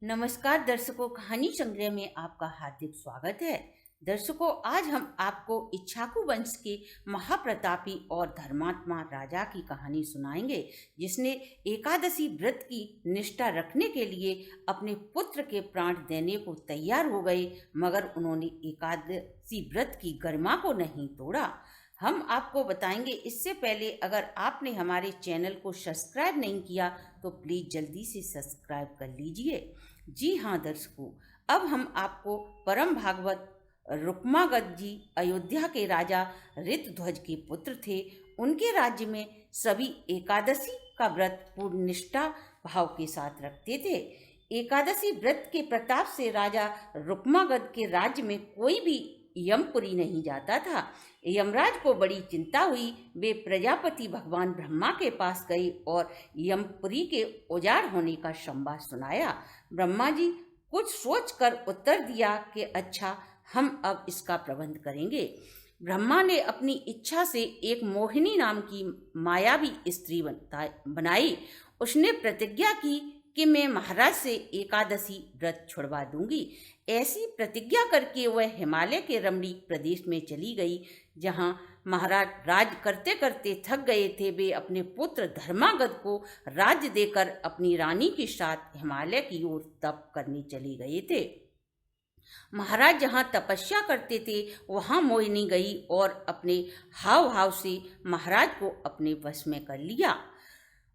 नमस्कार दर्शकों, कहानी संग्रह में आपका हार्दिक स्वागत है। दर्शकों, आज हम आपको इक्ष्वाकु वंश के महाप्रतापी और धर्मात्मा राजा की कहानी सुनाएंगे, जिसने एकादशी व्रत की निष्ठा रखने के लिए अपने पुत्र के प्राण देने को तैयार हो गए, मगर उन्होंने एकादशी व्रत की गरिमा को नहीं तोड़ा। हम आपको बताएंगे। इससे पहले अगर आपने हमारे चैनल को सब्सक्राइब नहीं किया तो प्लीज़ जल्दी से सब्सक्राइब कर लीजिए। जी हाँ दर्शकों, अब हम आपको परम भागवत रुक्मागद जी अयोध्या के राजा ऋतध्वज के पुत्र थे। उनके राज्य में सभी एकादशी का व्रत पूर्ण निष्ठा भाव के साथ रखते थे। एकादशी व्रत के प्रताप से राजा रुक्मागद के राज्य में कोई भी यमपुरी नहीं जाता था। यमराज को बड़ी चिंता हुई। वे प्रजापति भगवान ब्रह्मा के पास गए और यमपुरी के उजाड़ होने का संवाद सुनाया। ब्रह्मा जी कुछ सोचकर उत्तर दिया कि अच्छा, हम अब इसका प्रबंध करेंगे। ब्रह्मा ने अपनी इच्छा से एक मोहिनी नाम की मायावी स्त्री बनाई। उसने प्रतिज्ञा की कि मैं महाराज से एकादशी व्रत छुड़वा दूंगी। ऐसी प्रतिज्ञा करके वह हिमालय के रमणीक प्रदेश में चली गई, जहां महाराज राज करते करते थक गए थे। वे अपने पुत्र धर्मागद को राज्य देकर अपनी रानी के साथ हिमालय की ओर तप करने चले गए थे। महाराज जहाँ तपस्या करते थे वहाँ मोहिनी गई और अपने हाव भाव से महाराज को अपने वश में कर लिया।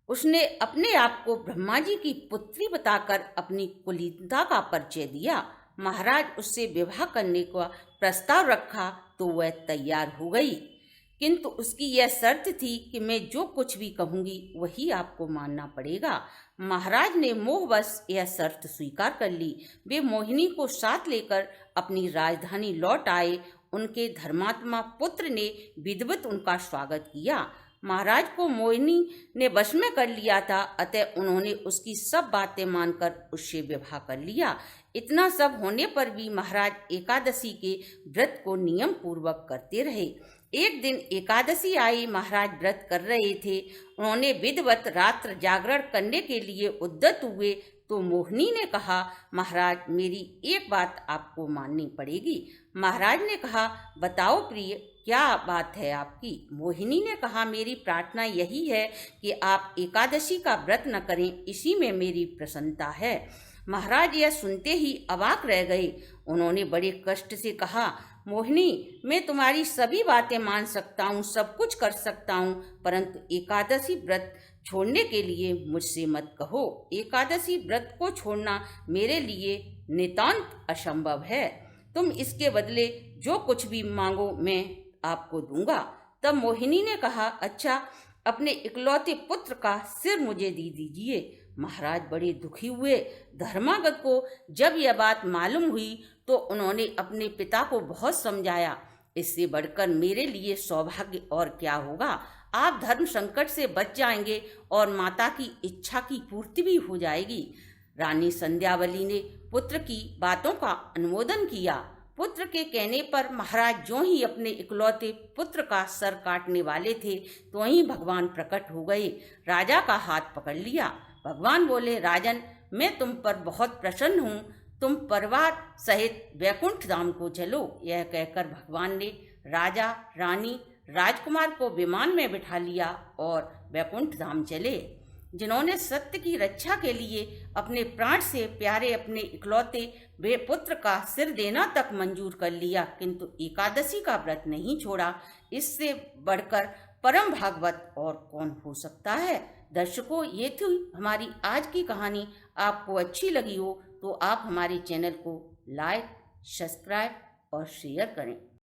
उसने अपने आप को ब्रह्मा जी की पुत्री बताकर अपनी कुलीनता का परिचय दिया। महाराज उससे विवाह करने का प्रस्ताव रखा तो वह तैयार हो गई, किंतु उसकी यह शर्त थी कि मैं जो कुछ भी कहूँगी वही आपको मानना पड़ेगा। महाराज ने मोहवश यह शर्त स्वीकार कर ली। वे मोहिनी को साथ लेकर अपनी राजधानी लौट आए। उनके धर्मात्मा पुत्र ने विधिवत उनका स्वागत किया। महाराज को मोहिनी ने वश में कर लिया था, अतः उन्होंने उसकी सब बातें मानकर उससे विवाह कर लिया। इतना सब होने पर भी महाराज एकादशी के व्रत को नियम पूर्वक करते रहे। एक दिन एकादशी आई। महाराज व्रत कर रहे थे। उन्होंने विधिवत रात्र जागरण करने के लिए उद्यत हुए तो मोहिनी ने कहा, महाराज, मेरी एक बात आपको माननी पड़ेगी। महाराज ने कहा, बताओ प्रिय, क्या बात है आपकी? मोहिनी ने कहा, मेरी प्रार्थना यही है कि आप एकादशी का व्रत न करें, इसी में मेरी प्रसन्नता है। महाराज यह सुनते ही अवाक रह गए। उन्होंने बड़े कष्ट से कहा, मोहिनी, मैं तुम्हारी सभी बातें मान सकता हूँ, सब कुछ कर सकता हूँ, परंतु एकादशी व्रत छोड़ने के लिए मुझसे मत कहो। एकादशी व्रत को छोड़ना मेरे लिए नितांत असंभव है। तुम इसके बदले जो कुछ भी मांगो मैं आपको दूंगा। तब मोहिनी ने कहा, अच्छा, अपने इकलौते पुत्र का सिर मुझे दे दीजिए। महाराज बड़े दुखी हुए। धर्मागद को जब यह बात मालूम हुई तो उन्होंने अपने पिता को बहुत समझाया। इससे बढ़कर मेरे लिए सौभाग्य और क्या होगा। आप धर्म संकट से बच जाएंगे और माता की इच्छा की पूर्ति भी हो जाएगी। रानी संध्यावली ने पुत्र की बातों का अनुमोदन किया। पुत्र के कहने पर महाराज जो ही अपने इकलौते पुत्र का सर काटने वाले थे तो ही भगवान प्रकट हो गए। राजा का हाथ पकड़ लिया। भगवान बोले, राजन, मैं तुम पर बहुत प्रसन्न हूँ। तुम परिवार सहित वैकुंठ धाम को चलो। यह कहकर भगवान ने राजा, रानी, राजकुमार को विमान में बिठा लिया और वैकुंठ धाम चले। जिन्होंने सत्य की रक्षा के लिए अपने प्राण से प्यारे अपने इकलौते वे पुत्र का सिर देना तक मंजूर कर लिया, किंतु एकादशी का व्रत नहीं छोड़ा, इससे बढ़कर परम भागवत और कौन हो सकता है। दर्शकों, ये थी हमारी आज की कहानी। आपको अच्छी लगी हो तो आप हमारे चैनल को लाइक, सब्सक्राइब और शेयर करें।